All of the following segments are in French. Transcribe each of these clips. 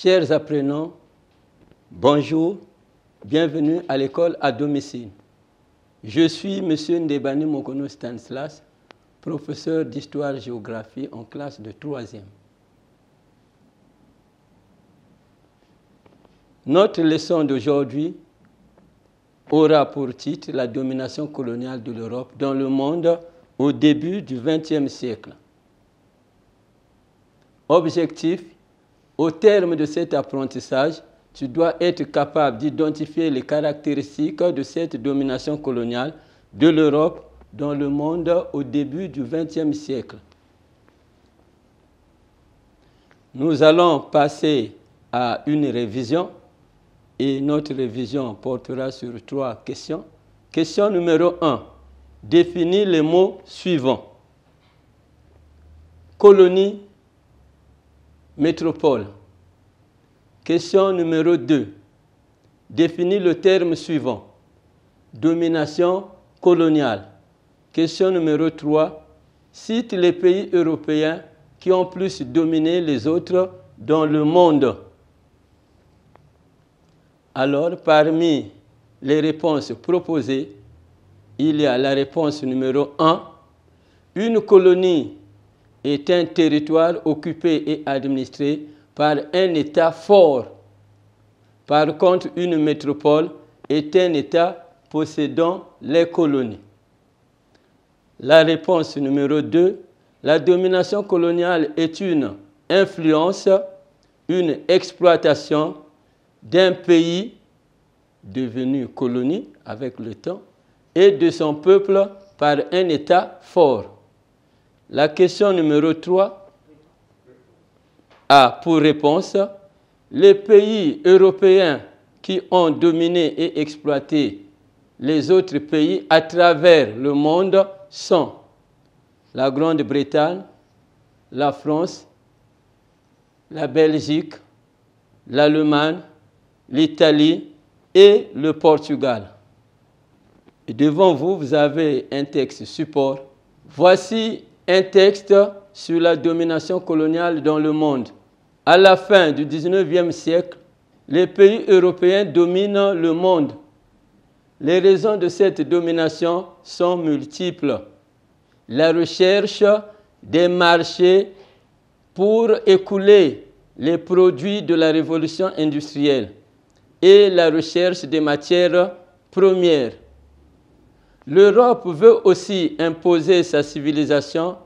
Chers apprenants, bonjour, bienvenue à l'école à domicile. Je suis M. Ndebani Mokono Stanislas, professeur d'histoire-géographie en classe de 3e. Notre leçon d'aujourd'hui aura pour titre la domination coloniale de l'Europe dans le monde au début du XXe siècle. Objectif, au terme de cet apprentissage, tu dois être capable d'identifier les caractéristiques de cette domination coloniale de l'Europe dans le monde au début du XXe siècle. Nous allons passer à une révision et notre révision portera sur 3 questions. Question numéro 1. Définis les mots suivants. Colonie, métropole. Question numéro 2. Définis le terme suivant. Domination coloniale. Question numéro 3. Cite les pays européens qui ont plus dominé les autres dans le monde. Alors, parmi les réponses proposées, il y a la réponse numéro 1. Une colonie est un territoire occupé et administré par un État fort. Par contre, une métropole est un État possédant les colonies. La réponse numéro 2. La domination coloniale est une influence, une exploitation d'un pays devenu colonie avec le temps et de son peuple par un État fort. La question numéro 3 a pour réponse les pays européens qui ont dominé et exploité les autres pays à travers le monde sont la Grande-Bretagne, la France, la Belgique, l'Allemagne, l'Italie et le Portugal. Et devant vous, vous avez un texte support. Voici un texte sur la domination coloniale dans le monde. À la fin du XIXe siècle, les pays européens dominent le monde. Les raisons de cette domination sont multiples. La recherche des marchés pour écouler les produits de la révolution industrielle et la recherche des matières premières. L'Europe veut aussi imposer sa civilisation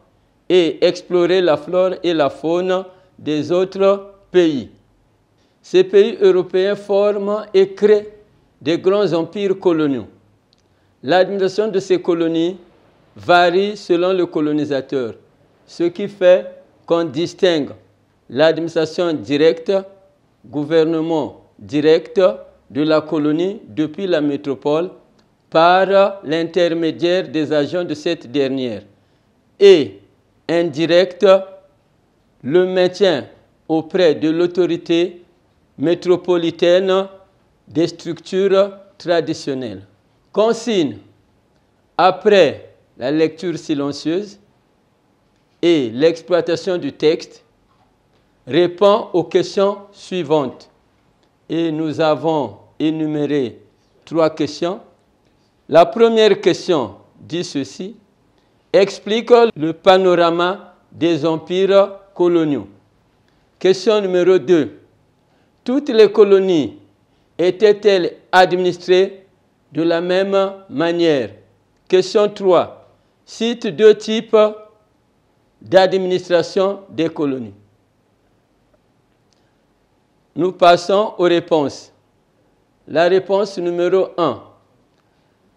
et explorer la flore et la faune des autres pays. Ces pays européens forment et créent des grands empires coloniaux. L'administration de ces colonies varie selon le colonisateur, ce qui fait qu'on distingue l'administration directe, gouvernement direct de la colonie depuis la métropole par l'intermédiaire des agents de cette dernière et indirect, le maintien auprès de l'autorité métropolitaine des structures traditionnelles. Consigne, après la lecture silencieuse et l'exploitation du texte, répond aux questions suivantes. Et nous avons énuméré 3 questions. La première question dit ceci. Explique le panorama des empires coloniaux. Question numéro 2. Toutes les colonies étaient-elles administrées de la même manière? Question 3. Cite 2 types d'administration des colonies. Nous passons aux réponses. La réponse numéro 1.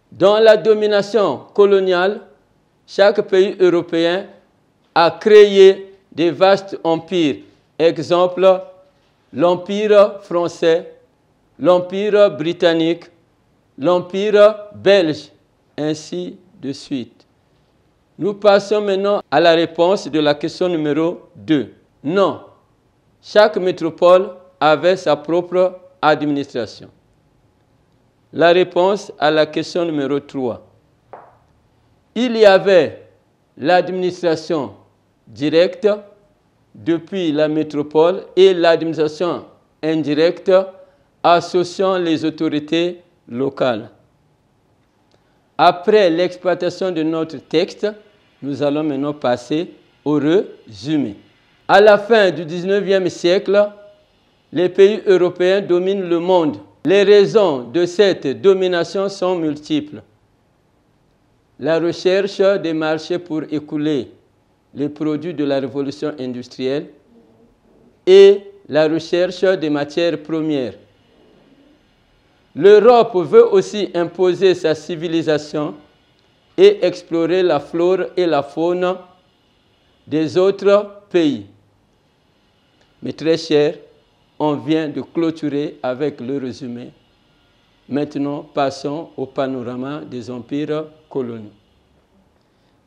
Dans la domination coloniale, chaque pays européen a créé des vastes empires. Exemple, l'Empire français, l'Empire britannique, l'Empire belge, ainsi de suite. Nous passons maintenant à la réponse de la question numéro 2. Non, chaque métropole avait sa propre administration. La réponse à la question numéro 3. Il y avait l'administration directe depuis la métropole et l'administration indirecte associant les autorités locales. Après l'exploitation de notre texte, nous allons maintenant passer au résumé. À la fin du XIXe siècle, les pays européens dominent le monde. Les raisons de cette domination sont multiples. La recherche des marchés pour écouler les produits de la révolution industrielle et la recherche des matières premières. L'Europe veut aussi imposer sa civilisation et explorer la flore et la faune des autres pays. Mes très chers, on vient de clôturer avec le résumé. Maintenant, passons au panorama des empires coloniaux.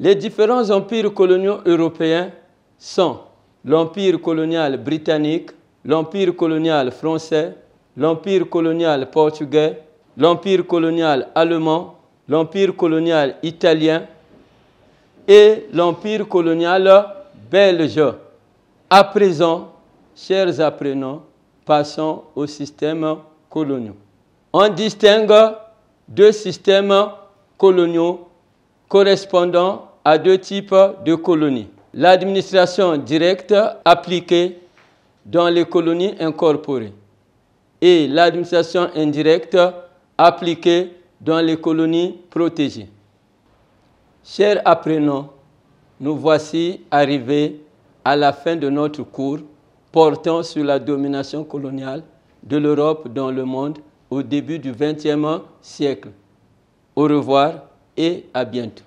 Les différents empires coloniaux européens sont l'empire colonial britannique, l'empire colonial français, l'empire colonial portugais, l'empire colonial allemand, l'empire colonial italien et l'empire colonial belge. À présent, chers apprenants, passons aux systèmes coloniaux. On distingue deux systèmes coloniaux correspondant à deux types de colonies. L'administration directe appliquée dans les colonies incorporées et l'administration indirecte appliquée dans les colonies protégées. Chers apprenants, nous voici arrivés à la fin de notre cours portant sur la domination coloniale de l'Europe dans le monde au début du XXe siècle. Au revoir et à bientôt.